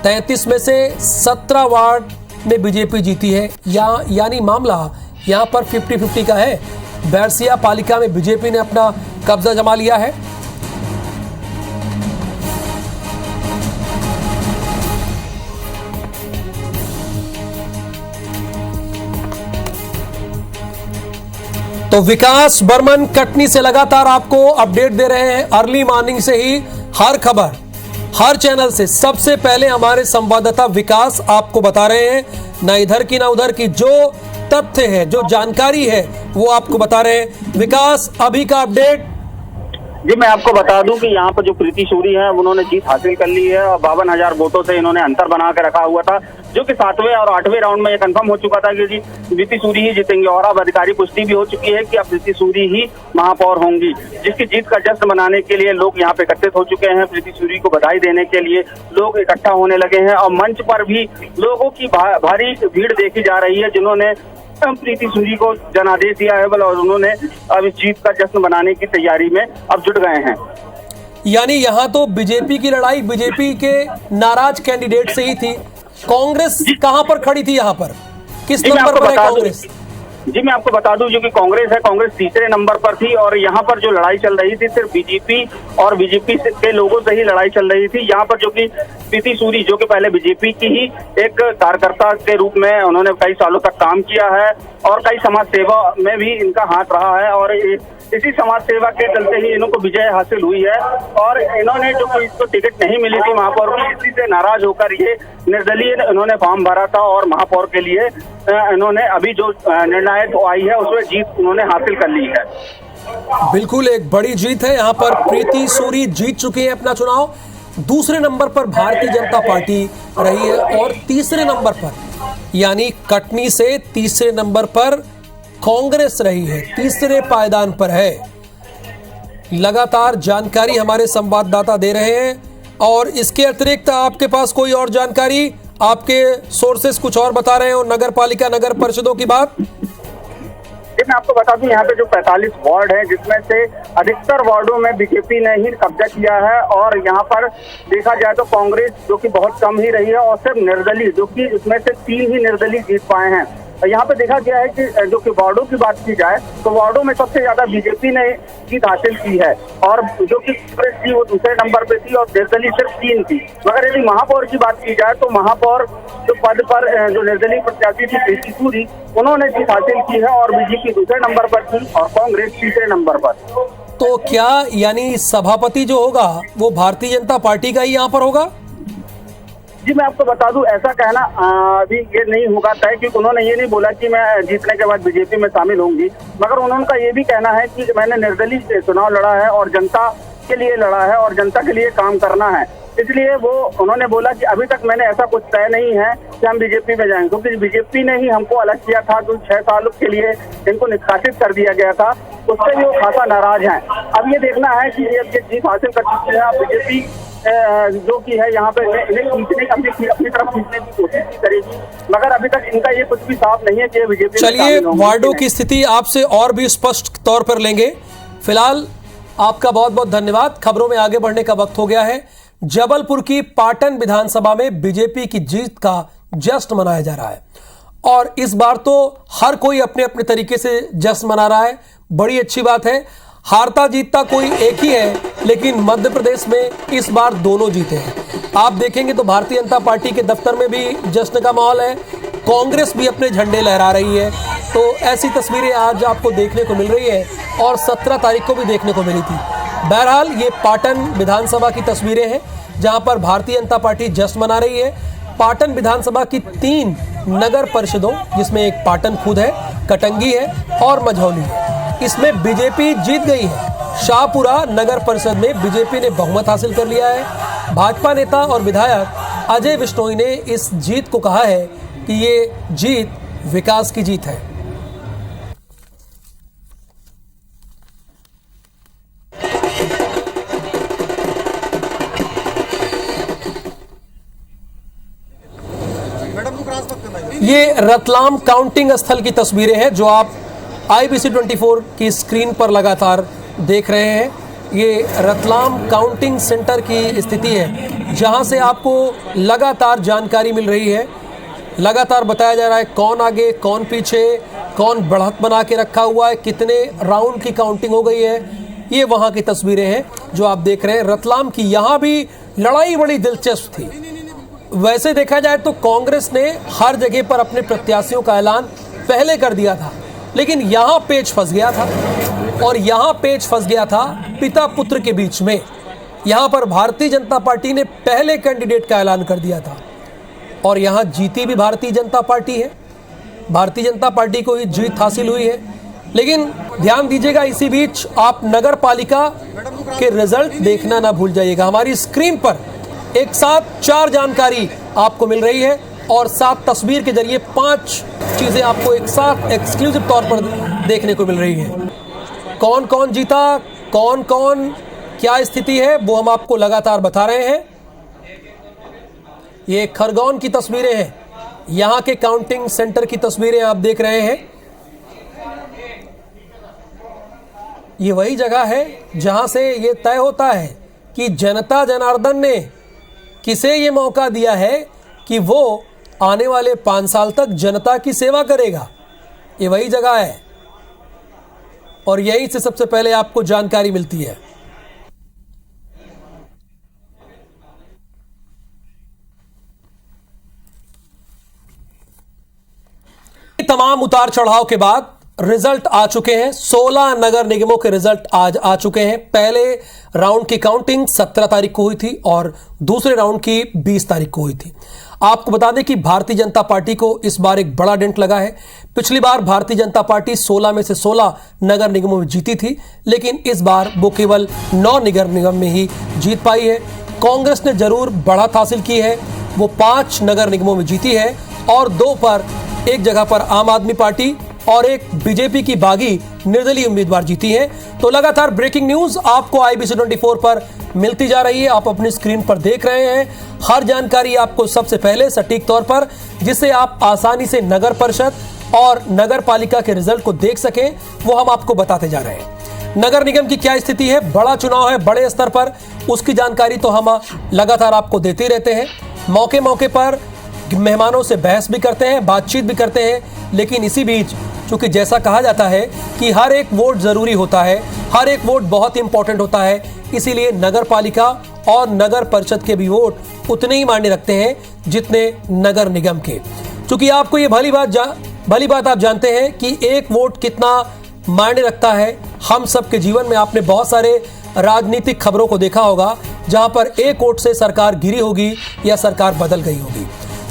33 में से 17 वार्ड में बीजेपी जीती है, यानी मामला यहां पर 50-50 का है। बैरसिया पालिका में बीजेपी ने अपना कब्जा जमा लिया है। तो विकास बर्मन कटनी से लगातार आपको अपडेट दे रहे हैं। अर्ली मॉर्निंग से ही हर खबर, हर चैनल से सबसे पहले हमारे संवाददाता विकास आपको बता रहे हैं, ना इधर की ना उधर की, जो तथ्य है, जो जानकारी है, वो आपको बता रहे हैं। विकास, अभी का अपडेट। जी, मैं आपको बता दूं कि यहाँ पर जो प्रीति सूरी है उन्होंने जीत हासिल कर ली है और 52,000 वोटों से इन्होंने अंतर बना के रखा हुआ था, जो कि 7वें और 8वें राउंड में ये कंफर्म हो चुका था कि जी प्रीति सूरी ही जीतेंगे। और अब अधिकारी पुष्टि भी हो चुकी है कि अब प्रीति सूरी ही महापौर होंगी, जिसकी जीत का जश्न मनाने के लिए लोग यहाँ पे एकत्रित हो चुके हैं। प्रीति सूरी को बधाई देने के लिए लोग इकट्ठा होने लगे हैं और मंच पर भी लोगों की भारी भीड़ देखी जा रही है, जिन्होंने प्रीति सूरी को जनादेश दिया है और उन्होंने अब इस जीत का जश्न मनाने की तैयारी में अब जुट गए हैं। यानी यहाँ तो बीजेपी की लड़ाई बीजेपी के नाराज कैंडिडेट से ही थी। कांग्रेस कहां पर खड़ी थी? यहाँ पर किस नंबर पर है कांग्रेस? जी, मैं आपको बता दूं जो कि कांग्रेस है, कांग्रेस तीसरे नंबर पर थी और यहाँ पर जो लड़ाई चल रही थी सिर्फ बीजेपी और बीजेपी के लोगों से ही लड़ाई चल रही थी। यहाँ पर जो कि प्रीति सूरी, जो कि पहले बीजेपी की ही एक कार्यकर्ता के रूप में उन्होंने कई सालों तक काम किया है और कई समाज सेवा में भी इनका हाथ रहा है और इसी समाज सेवा के चलते ही इनको विजय हासिल हुई है। और इन्होंने जो इसको टिकट नहीं मिली थी महापौर की, इसी से नाराज होकर ये निर्दलीय इन्होंने फॉर्म भरा था और महापौर के लिए इन्होंने अभी जो निर्णायक आई है उसमें जीत उन्होंने हासिल कर ली है। बिल्कुल एक बड़ी जीत है। यहाँ पर प्रीति सूरी जीत चुकी है अपना चुनाव। दूसरे नंबर पर भारतीय जनता पार्टी रही है और तीसरे नंबर पर, यानी कटनी से तीसरे नंबर पर कांग्रेस रही है, तीसरे पायदान पर है। लगातार जानकारी हमारे संवाददाता दे रहे हैं और इसके अतिरिक्त आपके पास कोई और जानकारी, आपके सोर्सेस कुछ और बता रहे हैं और नगर पालिका नगर परिषदों की बात? मैं आपको बता दूं यहाँ पे जो 45 वार्ड है, जिसमें से अधिकतर वार्डों में बीजेपी ने ही कब्जा किया है और यहाँ पर देखा जाए तो कांग्रेस जो कि बहुत कम ही रही है और सिर्फ निर्दलीय, जो कि इसमें से 3 ही निर्दलीय जीत पाए हैं। यहाँ पे देखा गया है कि जो कि वार्डों की बात की जाए तो वार्डों में सबसे ज्यादा बीजेपी ने जीत हासिल की है और जो कि कांग्रेस थी वो दूसरे नंबर पे थी और निर्दलीय सिर्फ 3 थी। मगर यदि महापौर की बात की जाए तो महापौर जो पद पर जो निर्दलीय प्रत्याशी थी प्रीति सूरी, उन्होंने जीत हासिल की है और बीजेपी दूसरे नंबर पर थी और कांग्रेस तीसरे नंबर पर। तो क्या यानी सभापति जो होगा वो भारतीय जनता पार्टी का ही यहाँ पर होगा? जी मैं आपको बता दूं, ऐसा कहना अभी ये नहीं होगा तय, क्योंकि उन्होंने ये नहीं बोला कि मैं जीतने के बाद बीजेपी में शामिल होंगी, मगर उन्होंने ये भी कहना है कि मैंने निर्दलीय चुनाव लड़ा है और जनता के लिए लड़ा है और जनता के लिए काम करना है। इसलिए वो उन्होंने बोला कि अभी तक मैंने ऐसा कुछ तय नहीं है कि हम बीजेपी में जाएंगे, क्योंकि बीजेपी ने ही हमको अलग किया था, जो 6 सालों के लिए इनको निष्कासित कर दिया गया था, उससे भी वो खासा नाराज हैं। अब ये देखना है कि ये जीत हासिल कर चुकी है बीजेपी, जो की है यहाँ पे इन्हें खींचने अपनी तरफ खींचने की कोशिश भी करेगी, मगर अभी तक इनका ये कुछ भी साफ नहीं है कि बीजेपी। चलिए वार्डों की स्थिति आपसे और भी स्पष्ट तौर पर लेंगे। फिलहाल आपका बहुत बहुत धन्यवाद। खबरों में आगे बढ़ने का वक्त हो गया है। जबलपुर की पाटन विधानसभा में बीजेपी की जीत का जश्न मनाया जा रहा है और इस बार तो हर कोई अपने अपने तरीके से जश्न मना रहा है। बड़ी अच्छी बात है। हारता जीतता कोई एक ही है, लेकिन मध्य प्रदेश में इस बार दोनों जीते हैं। आप देखेंगे तो भारतीय जनता पार्टी के दफ्तर में भी जश्न का माहौल है, कांग्रेस भी अपने झंडे लहरा रही है। तो ऐसी तस्वीरें आज आपको देखने को मिल रही है और 17 तारीख को भी देखने को मिली थी। बहरहाल ये पाटन विधानसभा की तस्वीरें हैं जहां पर भारतीय जनता पार्टी जश्न मना रही है। पाटन विधानसभा की 3 नगर परिषदों, जिसमें एक पाटन खुद है, कटंगी है और मझौली है, इसमें बीजेपी जीत गई है। शाहपुरा नगर परिषद में बीजेपी ने बहुमत हासिल कर लिया है। भाजपा नेता और विधायक अजय बिश्नोई ने इस जीत को कहा है कि ये जीत विकास की जीत है। ये रतलाम काउंटिंग स्थल की तस्वीरें हैं जो आप IBC 24 की स्क्रीन पर लगातार देख रहे हैं। ये रतलाम काउंटिंग सेंटर की स्थिति है जहां से आपको लगातार जानकारी मिल रही है। लगातार बताया जा रहा है कौन आगे कौन पीछे, कौन बढ़त बना के रखा हुआ है, कितने राउंड की काउंटिंग हो गई है। ये वहां की तस्वीरें हैं जो आप देख रहे हैं रतलाम की। यहाँ भी लड़ाई बड़ी दिलचस्प थी। वैसे देखा जाए तो कांग्रेस ने हर जगह पर अपने प्रत्याशियों का ऐलान पहले कर दिया था, लेकिन यहाँ पेच फंस गया था और यहाँ पेच फंस गया था पिता पुत्र के बीच में। यहाँ पर भारतीय जनता पार्टी ने पहले कैंडिडेट का ऐलान कर दिया था और यहाँ जीती भी भारतीय जनता पार्टी है। भारतीय जनता पार्टी को ही जीत हासिल हुई है। लेकिन ध्यान दीजिएगा, इसी बीच आप नगर पालिका के रिजल्ट देखना ना भूल जाइएगा। हमारी स्क्रीन पर एक साथ 4 जानकारी आपको मिल रही है और 7 तस्वीर के जरिए 5 चीजें आपको एक साथ एक्सक्लूसिव तौर पर देखने को मिल रही है। कौन कौन जीता, कौन कौन क्या स्थिति है, वो हम आपको लगातार बता रहे हैं। ये खरगोन की तस्वीरें हैं, यहाँ के काउंटिंग सेंटर की तस्वीरें आप देख रहे हैं। ये वही जगह है जहां से ये तय होता है कि जनता जनार्दन ने किसे ये मौका दिया है कि वो आने वाले 5 साल तक जनता की सेवा करेगा। ये वही जगह है और यहीं से सबसे पहले आपको जानकारी मिलती है। तमाम उतार चढ़ाव के बाद रिजल्ट आ चुके हैं। 16 नगर निगमों के रिजल्ट आज आ चुके हैं। पहले राउंड की काउंटिंग 17 तारीख को हुई थी और दूसरे राउंड की 20 तारीख को हुई थी। आपको बता दें कि भारतीय जनता पार्टी को इस बार एक बड़ा डेंट लगा है। पिछली बार भारतीय जनता पार्टी 16 में से 16 नगर निगमों में जीती थी, लेकिन इस बार वो केवल 9 नगर निगम में ही जीत पाई है। कांग्रेस ने जरूर बढ़त हासिल की है, वो 5 नगर निगमों में जीती है और 2 पर, एक जगह पर आम आदमी पार्टी और एक बीजेपी की बागी निर्दलीय उम्मीदवार जीती है। तो लगातार ब्रेकिंग न्यूज आपको IBC 24 पर मिलती जा रही है। आप अपनी स्क्रीन पर देख रहे हैं हर जानकारी आपको सबसे पहले सटीक तौर पर, जिससे आप आसानी से नगर परिषद और नगर पालिका के रिजल्ट को देख सकें, वो हम आपको बताते जा रहे हैं। नगर निगम की क्या स्थिति है, बड़ा चुनाव है बड़े स्तर पर, उसकी जानकारी तो हम लगातार आपको देते रहते हैं। मौके मौके पर मेहमानों से बहस भी करते हैं, बातचीत भी करते हैं, लेकिन इसी बीच चूंकि जैसा कहा जाता है कि हर एक वोट जरूरी होता है, हर एक वोट बहुत इंपॉर्टेंट होता है, इसीलिए नगर पालिका और नगर परिषद के भी वोट उतने ही मायने रखते हैं जितने नगर निगम के। चूंकि आपको ये भली बात आप जानते हैं कि एक वोट कितना मायने रखता है हम सबके जीवन में। आपने बहुत सारे राजनीतिक खबरों को देखा होगा, जहां पर एक वोट से सरकार गिरी होगी या सरकार बदल गई होगी।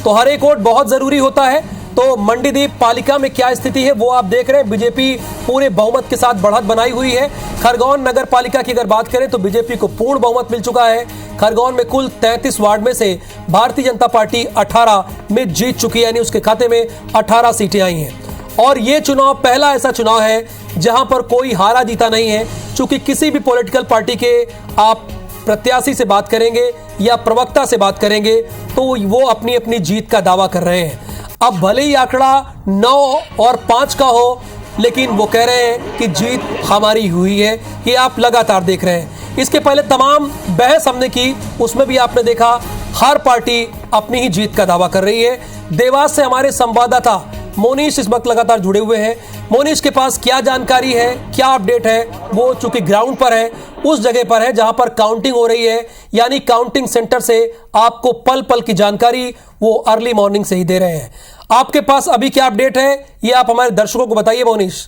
तो हर एक वोट बहुत जरूरी होता है। तो मंडीदीप पालिका में क्या स्थिति है वो आप देख रहे हैं। बीजेपी पूरे बहुमत के साथ बढ़त बनाई हुई है। खरगोन नगर पालिका की अगर बात करें तो बीजेपी को पूर्ण बहुमत मिल चुका है। खरगोन में कुल 33 वार्ड में से भारतीय जनता पार्टी 18 में जीत चुकी है, यानी उसके खाते में 18 सीटें आई हैं। और ये चुनाव पहला ऐसा चुनाव है जहां पर कोई हारा जीता नहीं है, चूंकि किसी भी पॉलिटिकल पार्टी के आप प्रत्याशी से बात करेंगे या प्रवक्ता से बात करेंगे तो वो अपनी अपनी जीत का दावा कर रहे हैं। अब भले ही आंकड़ा 9 और 5 का हो, लेकिन वो कह रहे हैं कि जीत हमारी हुई है। ये आप लगातार देख रहे हैं। इसके पहले तमाम बहस हमने की, उसमें भी आपने देखा हर पार्टी अपनी ही जीत का दावा कर रही है। देवास से हमारे संवाददाता मोनीश इस वक्त लगातार जुड़े हुए हैं। मोनीश के पास क्या जानकारी है, क्या अपडेट है? वो चूंकि ग्राउंड पर है, उस जगह पर है जहां पर काउंटिंग हो रही है, यानी काउंटिंग सेंटर से आपको पल पल की जानकारी वो अर्ली मॉर्निंग से ही दे रहे हैं। आपके पास अभी क्या अपडेट है, ये आप हमारे दर्शकों को बताइए मोनीश।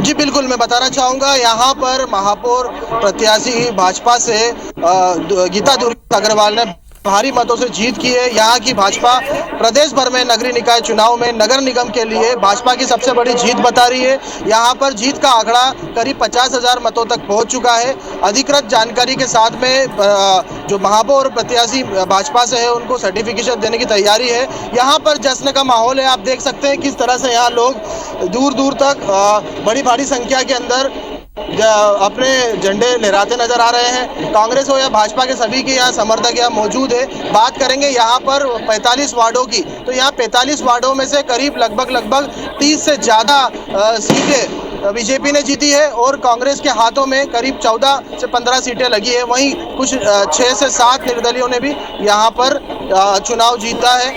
जी बिल्कुल, मैं बताना चाहूंगा यहाँ पर महापौर प्रत्याशी भाजपा से गीता दुर्गा अग्रवाल ने भारी मतों से जीत की है। यहाँ की भाजपा प्रदेश भर में नगरीय निकाय चुनाव में नगर निगम के लिए भाजपा की सबसे बड़ी जीत बता रही है। यहाँ पर जीत का आंकड़ा करीब 50,000 मतों तक पहुँच चुका है। अधिकृत जानकारी के साथ में जो महापौर प्रत्याशी भाजपा से है उनको सर्टिफिकेशन देने की तैयारी है। यहाँ पर जश्न का माहौल है। आप देख सकते हैं किस तरह से यहाँ लोग दूर दूर तक बड़ी भारी संख्या के अंदर अपने झंडे लहराते नजर आ रहे हैं। कांग्रेस हो या भाजपा के सभी के यहाँ समर्थक यहाँ मौजूद है। बात करेंगे यहाँ पर 45 वार्डों की, तो यहाँ 45 वार्डों में से करीब लगभग 30 से ज़्यादा सीटें बीजेपी ने जीती है और कांग्रेस के हाथों में करीब 14 से 15 सीटें लगी है। वहीं कुछ 6 से 7 निर्दलीयों ने भी यहाँ पर चुनाव जीता है।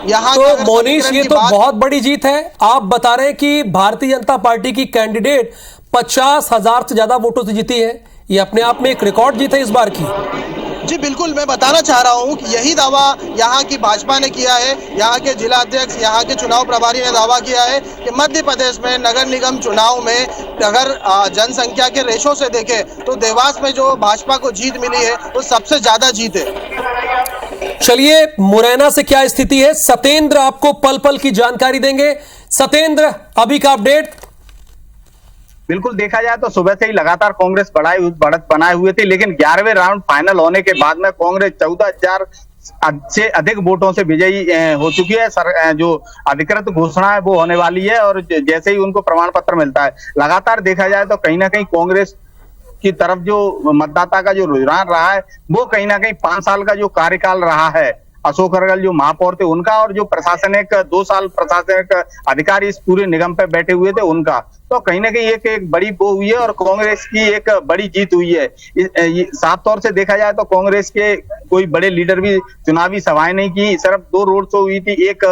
यहाँ तो मोनीश, ये तो बहुत बड़ी जीत है। आप बता रहे हैं कि भारतीय जनता पार्टी की कैंडिडेट 50,000 से ज्यादा वोटों से जीती है। ये अपने आप में एक रिकॉर्ड जीत है इस बार की। जी बिल्कुल, मैं बताना चाह रहा हूँ कि यही दावा यहाँ की भाजपा ने किया है। यहाँ के जिला अध्यक्ष, यहाँ के चुनाव प्रभारी ने दावा किया है कि मध्य प्रदेश में नगर निगम चुनाव में अगर जनसंख्या के रेशो से देखें तो देवास में जो भाजपा को जीत मिली है वो सबसे ज्यादा जीत है। चलिए, मुरैना से क्या स्थिति है, सतेंद्र आपको पल पल की जानकारी देंगे। सतेंद्र, अभी का अपडेट। बिल्कुल, देखा जाए तो सुबह से ही लगातार कांग्रेस बढ़त बनाए हुए थे, लेकिन 11वें राउंड फाइनल होने के बाद में कांग्रेस 14,000 से अधिक वोटों से विजयी हो चुकी है। जो अधिकृत घोषणा है वो होने वाली है और जैसे ही उनको प्रमाण पत्र मिलता है, लगातार देखा जाए तो कहीं ना कहीं कांग्रेस की तरफ जो मतदाता का जो रुझान रहा है वो कहीं ना कहीं 5 साल का जो कार्यकाल रहा है अशोक अरगल जो महापौर थे उनका, और जो प्रशासनिक 2 साल प्रशासनिक अधिकारी इस पूरे निगम पे बैठे हुए थे उनका, तो कहीं ना कहीं एक बड़ी वो हुई है और कांग्रेस की एक बड़ी जीत हुई है। साफ तौर से देखा जाए तो कांग्रेस के कोई बड़े लीडर भी चुनावी सभाएं नहीं की, सिर्फ 2 रोड शो हुई थी। एक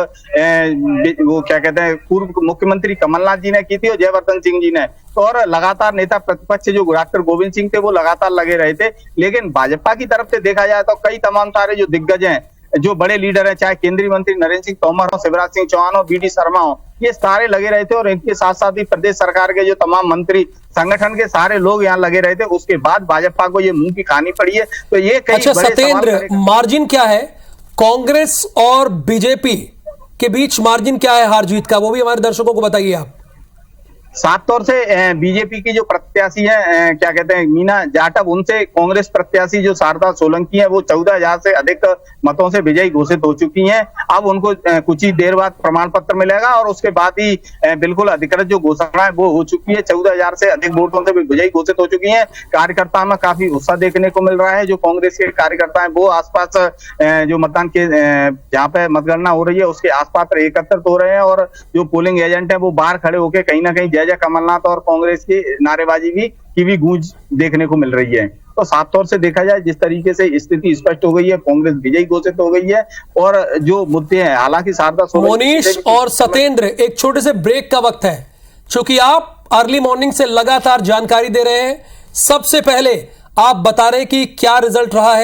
वो क्या कहते हैं, पूर्व मुख्यमंत्री कमलनाथ जी ने की थी और जयवर्धन सिंह जी ने, और लगातार नेता प्रतिपक्ष जो डॉक्टर गोविंद सिंह थे वो लगातार लगे रहे थे। लेकिन भाजपा की तरफ से देखा जाए तो कई तमाम सारे जो दिग्गज हैं, जो बड़े लीडर हैं, चाहे केंद्रीय मंत्री नरेंद्र सिंह तोमर हो, शिवराज सिंह चौहान हो, बीडी शर्मा हो, ये सारे लगे रहे थे और इनके साथ साथ ही प्रदेश सरकार के जो तमाम मंत्री संगठन के सारे लोग यहाँ लगे रहे थे। उसके बाद भाजपा को ये मुंह की खानी पड़ी है। तो ये अच्छा सतेंद्र, मार्जिन क्या है कांग्रेस और बीजेपी के बीच, मार्जिन क्या है हार जीत का, वो भी हमारे दर्शकों को बताइए आप। साफ तौर से बीजेपी की जो प्रत्याशी है, क्या कहते हैं, मीना जाटव, उनसे कांग्रेस प्रत्याशी जो शारदा सोलंकी है वो 14,000 से अधिक मतों से विजयी घोषित हो चुकी हैं। अब उनको कुछ ही देर बाद प्रमाण पत्र मिलेगा और उसके बाद ही बिल्कुल अधिकृत जो घोषणा है वो हो चुकी है। 14,000 से अधिक वोटों से विजयी घोषित हो चुकी है। कार्यकर्ता में काफी उत्साह देखने को मिल रहा है। जो कांग्रेस के कार्यकर्ता है वो आसपास जो मतदान के जहाँ पे मतगणना हो रही है उसके आसपास एकत्रित हो रहे हैं और जो पोलिंग एजेंट है वो बाहर खड़े होकर कहीं ना कहीं जय कमलनाथ और कांग्रेस की नारेबाजी की भी गूंज देखने को मिल रही है। तो साफ तौर से देखा जाए जिस तरीके से स्थिति स्पष्ट हो गई है, कांग्रेस विजयी घोषित हो गई है और जो मुद्दे हैं, हालांकि शारदा मोनीश और सतेंद्र, एक छोटे से ब्रेक का वक्त है, क्योंकि आप अर्ली मॉर्निंग से लगातार जानकारी दे रहे हैं। सबसे पहले आप बता रहे हैं कि क्या रिजल्ट रहा है।